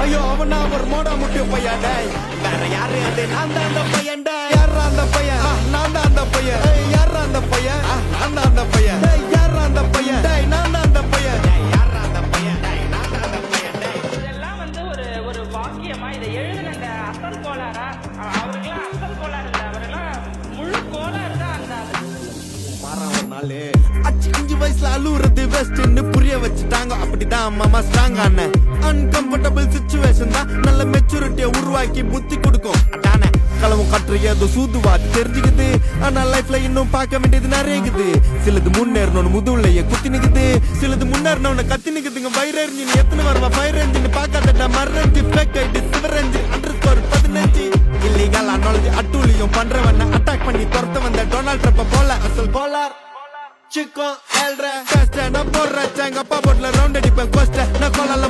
ஐயோ அவனா ஒரு மோடா முட்டிய பையன் டேய் வேற யாரு அது நான் தான் அந்த பையன் டேய் யாரா அந்த பையன் நான் தான் அந்த பையன் யாரா அந்த பையன் நான் தான் அந்த பையன் டேய் யாரா அந்த பையன் டேய் நான் தான் அந்த பையன் டேய் யாரா அந்த பையன் டேய் நான் தான் அந்த பையன் டேய் இதெல்லாம் வந்து ஒரு வாக்கியமா இதை எழுதுன அசல் கோளாரா அவருக்கெல்லாம் அசல் கோளாறு இல்லை அவரெல்லாம் முழு கோளாறு தான் அந்த மாறா ஒரு நாள் அச்சு 5 வயசுல அழுவுறது பெஸ்ட்னு புரிய வச்சுட்டாங்க அப்படிதான் மாமா ஸ்ட்ராங் ஆன அன்கம்ஃபர்டபிள் சிச்சுவேஷன் தான் நல்ல மெச்சூரிட்டியை உருவாக்கி புத்தி கொடுக்கும் அதானே களவும் கற்று ஏதோ சூதுவாது தெரிஞ்சுக்குது ஆனா லைஃப்ல இன்னும் பார்க்க வேண்டியது நிறைய இருக்குது சிலது முன்னேறணும்னு முதுகுலையே குத்தி நிக்குது சிலது முன்னேறணும்னு கத்தி நிக்குதுங்க ஃபயர் என்ஜின் எத்தனை வருவா ஃபயர் என்ஜின் பார்க்காதடா மறந்து ஃபேக் ஐடி சிவர் என்ஜின் அண்டர்ஸ்கோர் 15 இல்லீகல் அனாலஜி அட்டூழியம் பண்றவன அட்டாக் பண்ணி துரத்த வந்த டொனால்ட் ட்ரம்ப் போல அசல் போலார் சிக்கோ எல்ற டெஸ்ட் நான் போடுற சாங்க அப்பா போட்ல ரவுண்ட் அடிப்பேன் கோஸ்ட் நான் கொள்ளல